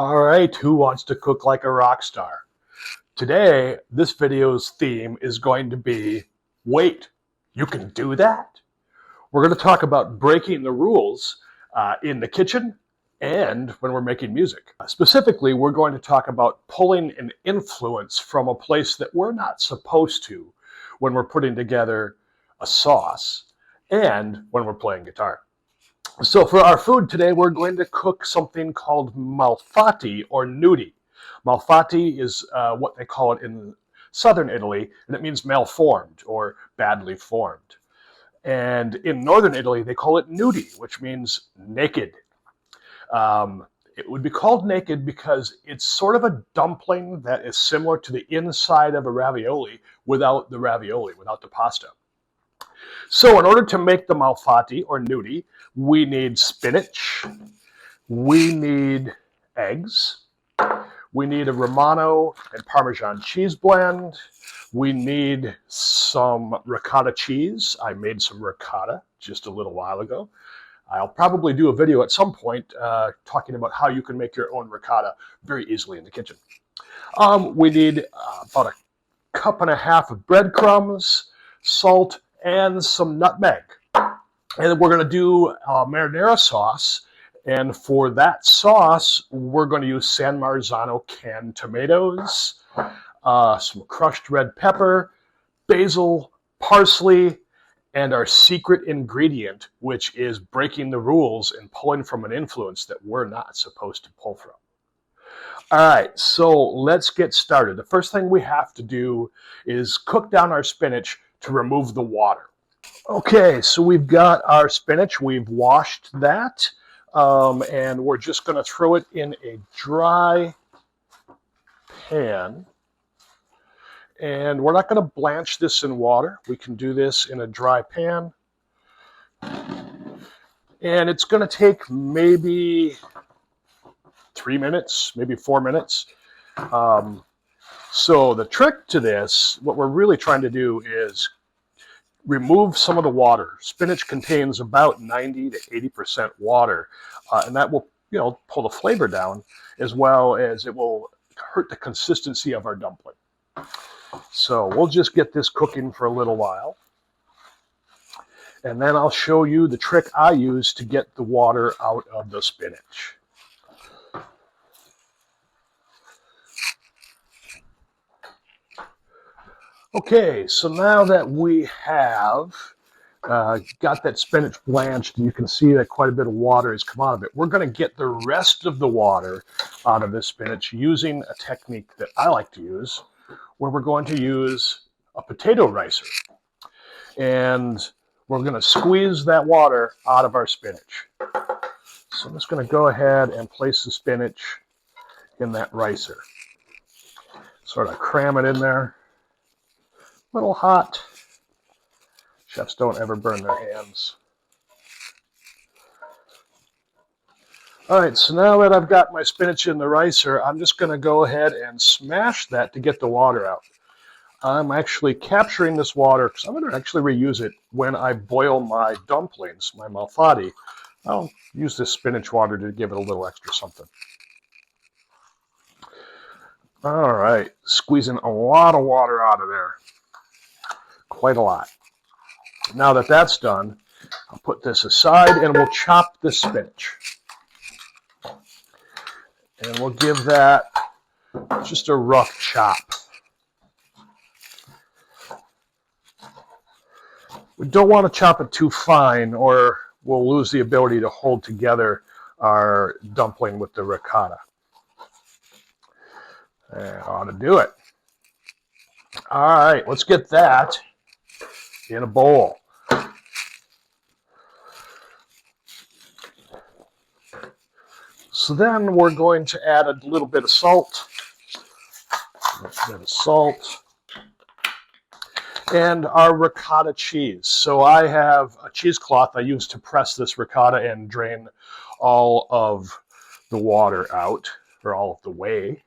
All right, who wants to cook like a rock star? Today, this video's theme is going to be, wait, you can do that? We're going to talk about breaking the rules in the kitchen and when we're making music. Specifically, we're going to talk about pulling an influence from a place that we're not supposed to when we're putting together a sauce and when we're playing guitar. So for our food today, we're going to cook something called Malfatti or nudie. Malfatti is what they call it in southern Italy, and it means malformed or badly formed. And in northern Italy, they call it nudie, which means naked. It would be called naked because it's sort of a dumpling that is similar to the inside of a ravioli without the pasta. So in order to make the Malfatti or nudie, we need spinach, we need eggs, we need a Romano and Parmesan cheese blend, we need some ricotta cheese. I made some ricotta just a little while ago. I'll probably do a video at some point talking about how you can make your own ricotta very easily in the kitchen. We need about a cup and a half of breadcrumbs, salt, and some nutmeg. And we're going to do a marinara sauce. And for that sauce, we're going to use San Marzano canned tomatoes, some crushed red pepper, basil, parsley, and our secret ingredient, which is breaking the rules and pulling from an influence that we're not supposed to pull from. All right, so let's get started. The first thing we have to do is cook down our spinach to remove the water. Okay, so we've got our spinach. We've washed that, and we're just going to throw it in a dry pan. And we're not going to blanch this in water. We can do this in a dry pan. And it's going to take maybe 3 minutes, maybe 4 minutes. So the trick to this, what we're really trying to do is remove some of the water. Spinach contains about 90 to 80% water, and that will, pull the flavor down, as well as it will hurt the consistency of our dumpling. So we'll just get this cooking for a little while, and then I'll show you the trick I use to get the water out of the spinach. Okay, so now that we have got that spinach blanched, and you can see that quite a bit of water has come out of it, we're going to get the rest of the water out of this spinach using a technique that I like to use, where we're going to use a potato ricer. And we're going to squeeze that water out of our spinach. So I'm just going to go ahead and place the spinach in that ricer. Sort of cram it in there. A little hot. Chefs don't ever burn their hands. All right, so now that I've got my spinach in the ricer, I'm just going to go ahead and smash that to get the water out. I'm actually capturing this water because I'm going to actually reuse it when I boil my dumplings, my Malfatti. I'll use this spinach water to give it a little extra something. All right, squeezing a lot of water out of there. Quite a lot. Now that that's done, I'll put this aside and we'll chop the spinach. And we'll give that just a rough chop. We don't want to chop it too fine or we'll lose the ability to hold together our dumpling with the ricotta. That ought to do it. All right, let's get that in a bowl. So then we're going to add a little bit of salt. And our ricotta cheese. So I have a cheesecloth I use to press this ricotta and drain all of the water out, or all of the whey.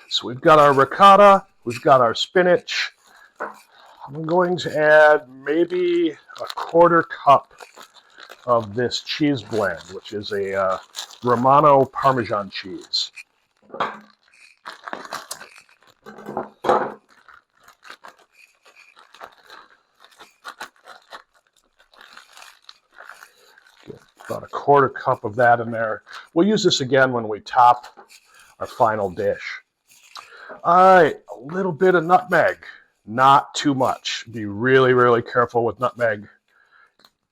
So we've got our ricotta, we've got our spinach. I'm going to add maybe a 1/4 cup of this cheese blend, which is a Romano Parmesan cheese. Get about a quarter cup of that in there. We'll use this again when we top our final dish. All right, a little bit of nutmeg, not too much. Be really, really careful with nutmeg.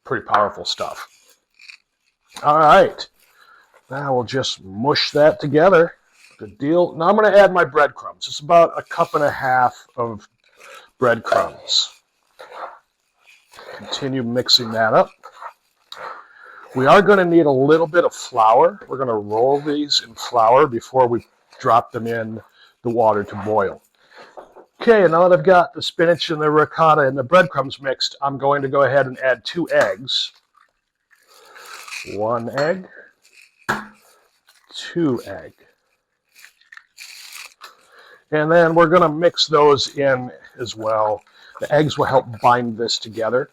Pretty powerful stuff. All right, now we'll just mush that together. Good deal. Now I'm going to add my breadcrumbs. It's about 1.5 cups of breadcrumbs. Continue mixing that up. We are going to need a little bit of flour. We're going to roll these in flour before we drop them in the water to boil. Okay, now that I've got the spinach and the ricotta and the breadcrumbs mixed, I'm going to go ahead and add 2 eggs. 1 egg, 2 egg. And then we're going to mix those in as well. The eggs will help bind this together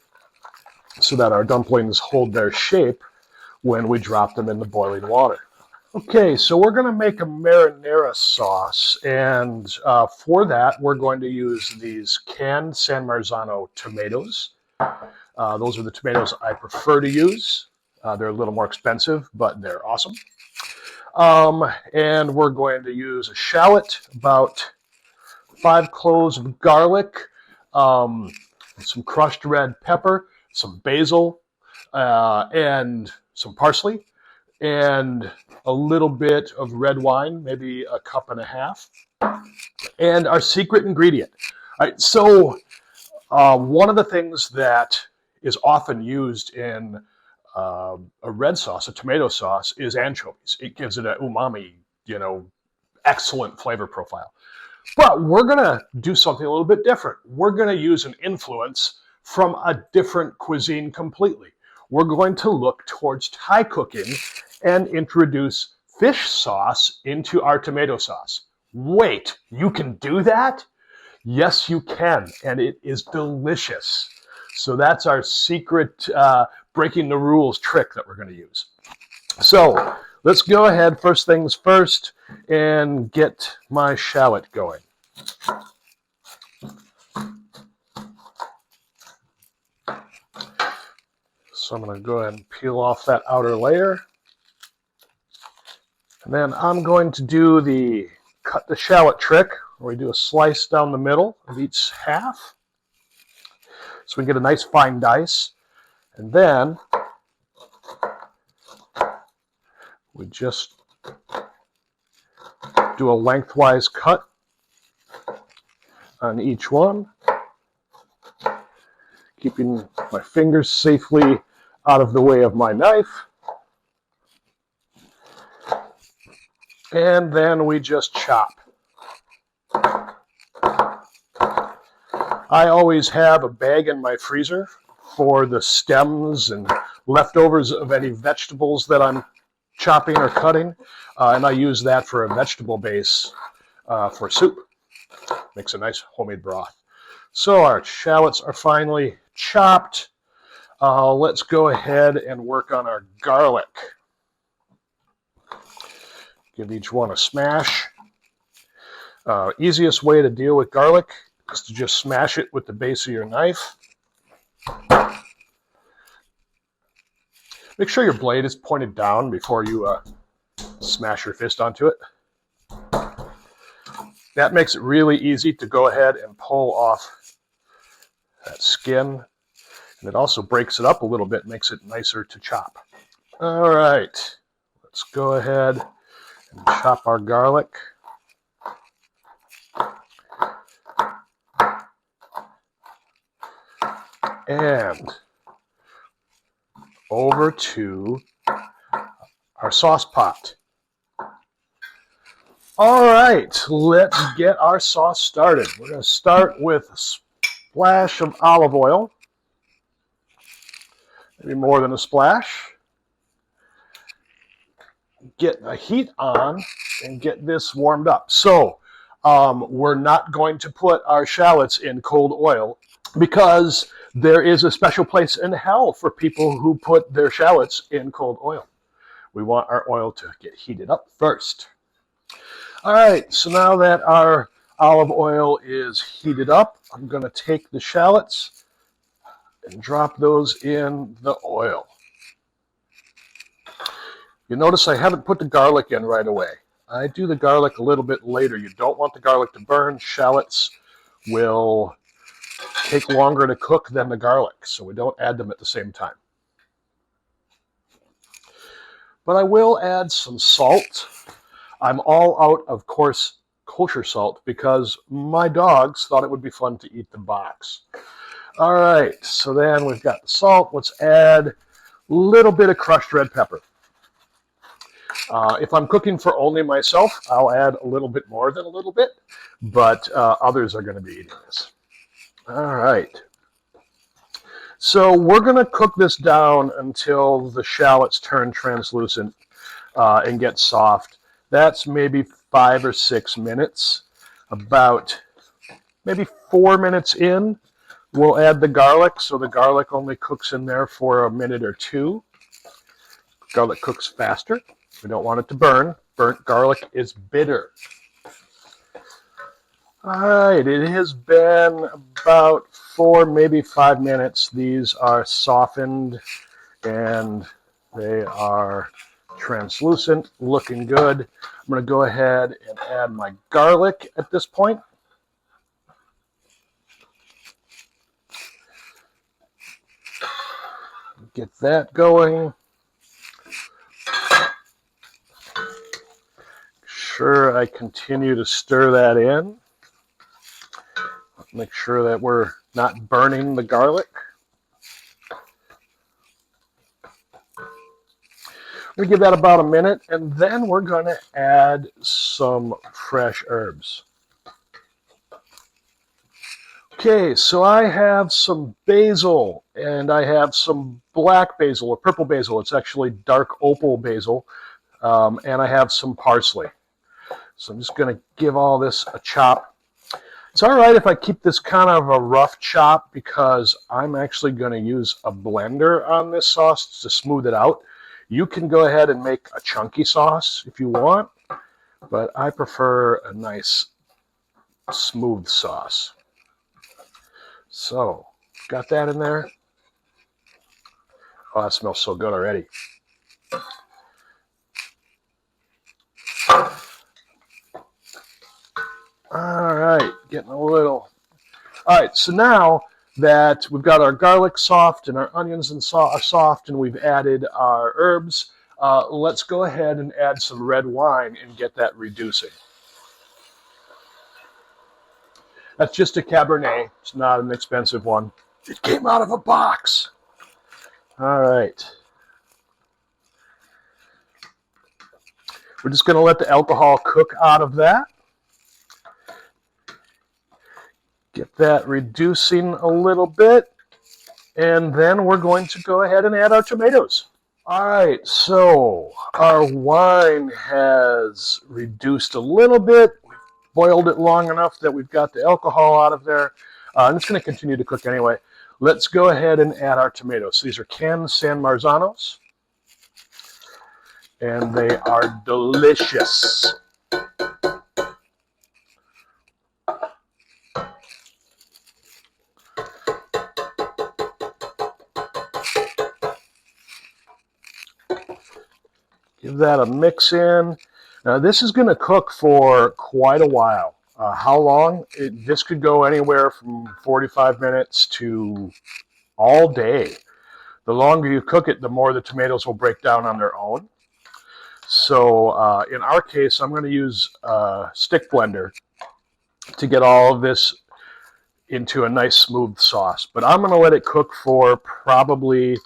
so that our dumplings hold their shape when we drop them in the boiling water. Okay, so we're going to make a marinara sauce, and for that we're going to use these canned San Marzano tomatoes. Those are the tomatoes I prefer to use. They're a little more expensive, but they're awesome. And we're going to use a shallot, about 5 cloves of garlic, some crushed red pepper, some basil, and some parsley, and a little bit of red wine, maybe 1.5 cups, and our secret ingredient. All right, so one of the things that is often used in a red sauce, a tomato sauce, is anchovies. It gives it an umami, excellent flavor profile. But we're going to do something a little bit different. We're going to use an influence from a different cuisine completely. We're going to look towards Thai cooking and introduce fish sauce into our tomato sauce. Wait, you can do that? Yes, you can, and it is delicious. So that's our secret breaking the rules trick that we're going to use. So let's go ahead, first things first, and get my shallot going. So I'm going to go ahead and peel off that outer layer. And then I'm going to do the cut the shallot trick, where we do a slice down the middle of each half, so we get a nice fine dice. And then we just do a lengthwise cut on each one, keeping my fingers safely out of the way of my knife. And then we just chop. I always have a bag in my freezer for the stems and leftovers of any vegetables that I'm chopping or cutting, and I use that for a vegetable base for soup. Makes a nice homemade broth. So our shallots are finally chopped. Let's go ahead and work on our garlic. Give each one a smash. Easiest way to deal with garlic is to just smash it with the base of your knife. Make sure your blade is pointed down before you smash your fist onto it. That makes it really easy to go ahead and pull off that skin. And it also breaks it up a little bit, makes it nicer to chop. All right, let's go ahead and chop our garlic. And over to our sauce pot. All right, let's get our sauce started. We're going to start with a splash of olive oil. Maybe more than a splash. Get the heat on and get this warmed up. So we're not going to put our shallots in cold oil because There is a special place in hell for people who put their shallots in cold oil. We want our oil to get heated up first. All right, so now that our olive oil is heated up, I'm going to take the shallots and drop those in the oil. You notice I haven't put the garlic in right away. I do the garlic a little bit later. You don't want the garlic to burn. Shallots will take longer to cook than the garlic, so we don't add them at the same time. But I will add some salt. I'm all out of coarse kosher salt because my dogs thought it would be fun to eat the box. All right, so then we've got the salt. Let's add a little bit of crushed red pepper. If I'm cooking for only myself, I'll add a little bit more than a little bit, but others are going to be eating this. All right. So we're going to cook this down until the shallots turn translucent and get soft. That's maybe 5 or 6 minutes. About maybe 4 minutes in, we'll add the garlic. So the garlic only cooks in there for a minute or two. Garlic cooks faster. We don't want it to burn. Burnt garlic is bitter. All right, it has been about 4, maybe 5 minutes. These are softened and they are translucent, looking good. I'm going to go ahead and add my garlic at this point. Get that going. Sure, I continue to stir that in. Make sure that we're not burning the garlic. We give that about a minute, and then we're going to add some fresh herbs. Okay, so I have some basil, and I have some black basil, or purple basil. It's actually dark opal basil, and I have some parsley. So I'm just going to give all this a chop. It's all right if I keep this kind of a rough chop because I'm actually going to use a blender on this sauce to smooth it out. You can go ahead and make a chunky sauce if you want, but I prefer a nice smooth sauce. So, got that in there. Oh, that smells so good already. All right, getting a little. All right, so now that we've got our garlic soft and our onions are soft and we've added our herbs, let's go ahead and add some red wine and get that reducing. That's just a Cabernet. It's not an expensive one. It came out of a box. All right. We're just going to let the alcohol cook out of that. Get that reducing a little bit. And then we're going to go ahead and add our tomatoes. All right, so our wine has reduced a little bit. We've boiled it long enough that we've got the alcohol out of there. And it's going to continue to cook anyway. Let's go ahead and add our tomatoes. These are canned San Marzanos, and they are delicious. Give that a mix in. Now this is going to cook for quite a while. How long? This could go anywhere from 45 minutes to all day. The longer you cook it, the more the tomatoes will break down on their own. So in our case, I'm going to use a stick blender to get all of this into a nice smooth sauce. But I'm going to let it cook for probably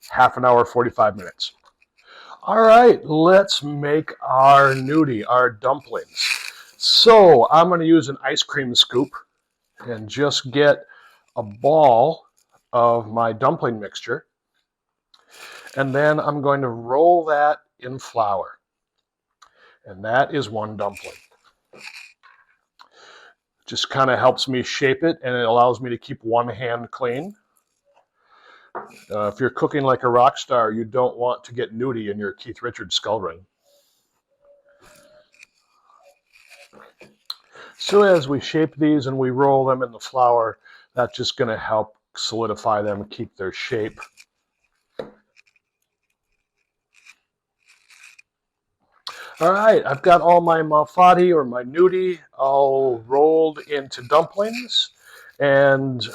half an hour, 45 minutes. All right, let's make our gnudi, our dumplings. So I'm going to use an ice cream scoop and just get a ball of my dumpling mixture. And then I'm going to roll that in flour. And that is one dumpling. Just kind of helps me shape it, and it allows me to keep one hand clean. If you're cooking like a rock star, you don't want to get nudie in your Keith Richards skull ring. So as we shape these and we roll them in the flour, that's just going to help solidify them and keep their shape. All right, I've got all my malfatti or my nudie all rolled into dumplings, and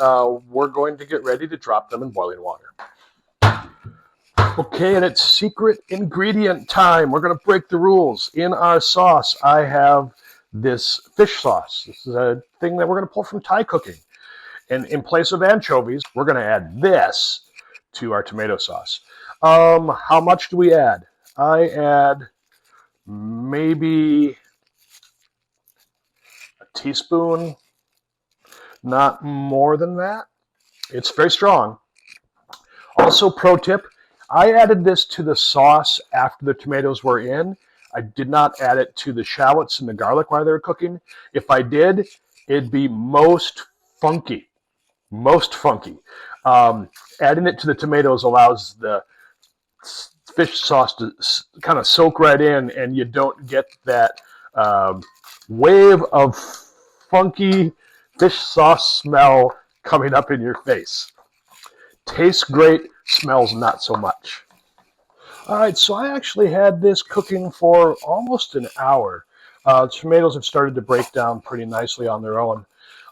we're going to get ready to drop them in boiling water. Okay, and it's secret ingredient time. We're going to break the rules. In our sauce, I have this fish sauce. This is a thing that we're going to pull from Thai cooking. And in place of anchovies, we're going to add this to our tomato sauce. How much do we add? I add maybe a teaspoon, not more than that. It's very strong. Also, pro tip, I added this to the sauce after the tomatoes were in. I did not add it to the shallots and the garlic while they were cooking. If I did, it'd be most funky. Most funky. Adding it to the tomatoes allows the fish sauce to kind of soak right in, and you don't get that wave of funky fish sauce smell coming up in your face. Tastes great, smells not so much. All right, so I actually had this cooking for almost an hour. Tomatoes have started to break down pretty nicely on their own.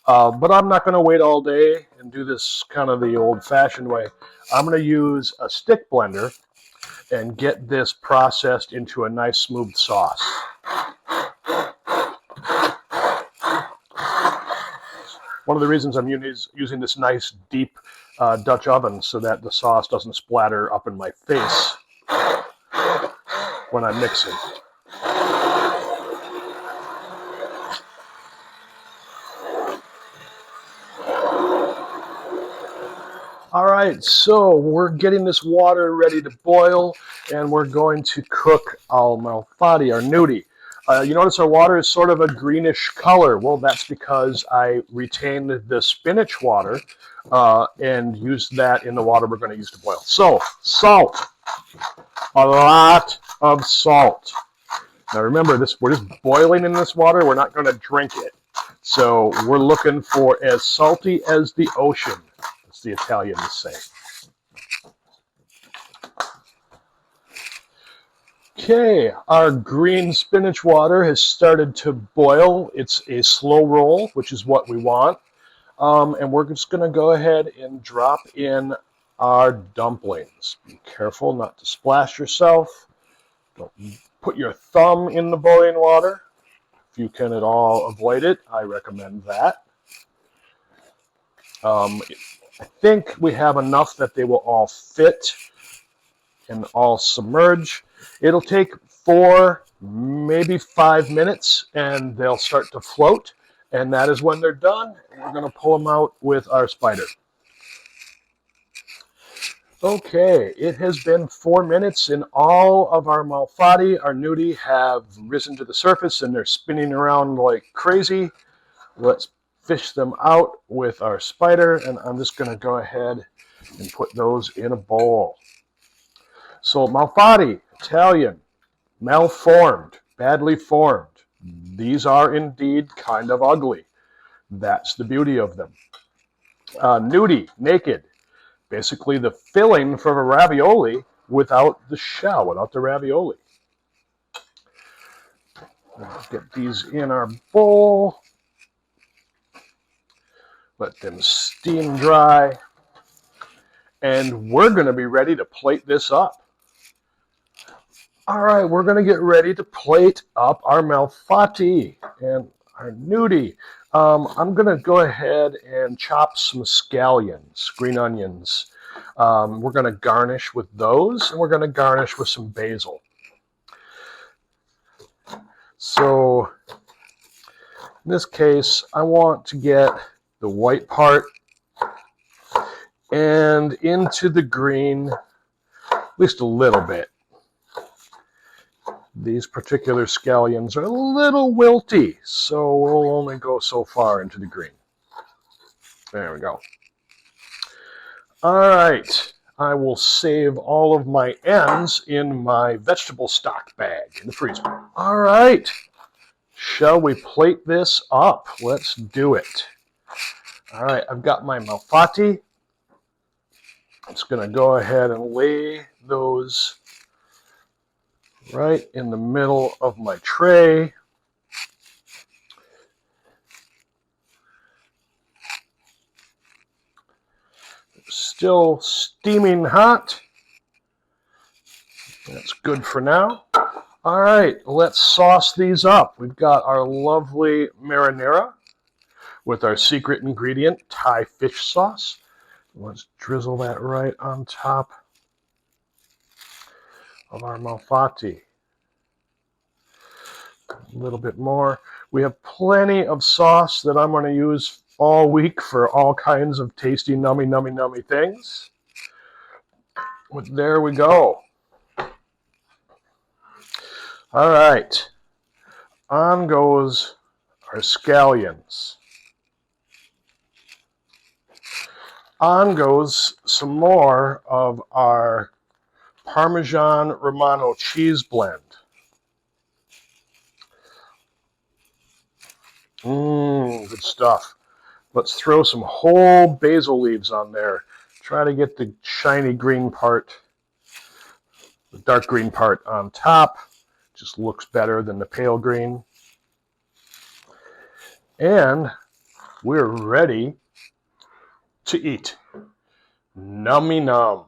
But I'm not going to wait all day and do this kind of the old-fashioned way. I'm going to use a stick blender and get this processed into a nice smooth sauce. One of the reasons I'm using this nice deep Dutch oven so that the sauce doesn't splatter up in my face when I'm mixing. All right, so we're getting this water ready to boil, and we're going to cook our malfatti, our nudie. You notice our water is sort of a greenish color. Well, that's because I retained the spinach water and used that in the water we're going to use to boil. So, salt. A lot of salt. Now remember, we're just boiling in this water. We're not going to drink it. So we're looking for as salty as the ocean. The Italians say. Okay, our green spinach water has started to boil. It's a slow roll, which is what we want. And we're just going to go ahead and drop in our dumplings. Be careful not to splash yourself. Don't put your thumb in the boiling water. If you can at all avoid it, I recommend that. I think we have enough that they will all fit and all submerge. It'll take 4, maybe 5 minutes, and they'll start to float. And that is when they're done. We're going to pull them out with our spider. Okay, it has been 4 minutes, and all of our malfatti, our nudie, have risen to the surface, and they're spinning around like crazy. Let's fish them out with our spider, and I'm just going to go ahead and put those in a bowl. So malfatti, Italian, malformed, badly formed. These are indeed kind of ugly. That's the beauty of them. Nudie, naked, basically the filling for a ravioli without the shell, without the ravioli. Let's get these in our bowl. Let them steam dry. And we're going to be ready to plate this up. All right, we're going to get ready to plate up our malfatti and our nudie. I'm going to go ahead and chop some scallions, green onions. We're going to garnish with those, and we're going to garnish with some basil. So in this case, I want to get the white part and into the green, at least a little bit. These particular scallions are a little wilty, so we'll only go so far into the green. There we go. All right, I will save all of my ends in my vegetable stock bag in the freezer. All right, shall we plate this up? Let's do it. All right, I've got my Malfatti. I'm just going to go ahead and lay those right in the middle of my tray. Still steaming hot. That's good for now. All right, let's sauce these up. We've got our lovely marinara with our secret ingredient, Thai fish sauce. Let's drizzle that right on top of our Malfatti. A little bit more. We have plenty of sauce that I'm going to use all week for all kinds of tasty, nummy things. But there we go. All right. On goes our scallions. On goes some more of our Parmesan Romano cheese blend. Good stuff. Let's throw some whole basil leaves on there. Try to get the shiny green part, the dark green part on top. Just looks better than the pale green. And we're ready to eat. Nummy num.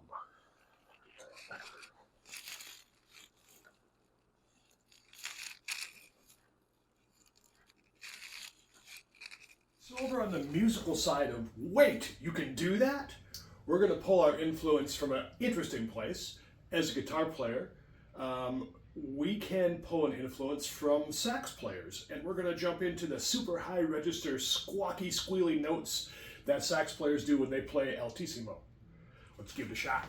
So over on the musical side of, wait, you can do that? We're going to pull our influence from an interesting place. As a guitar player, we can pull an influence from sax players, and we're going to jump into the super high register squawky, squealy notes that sax players do when they play altissimo. Let's give it a shot.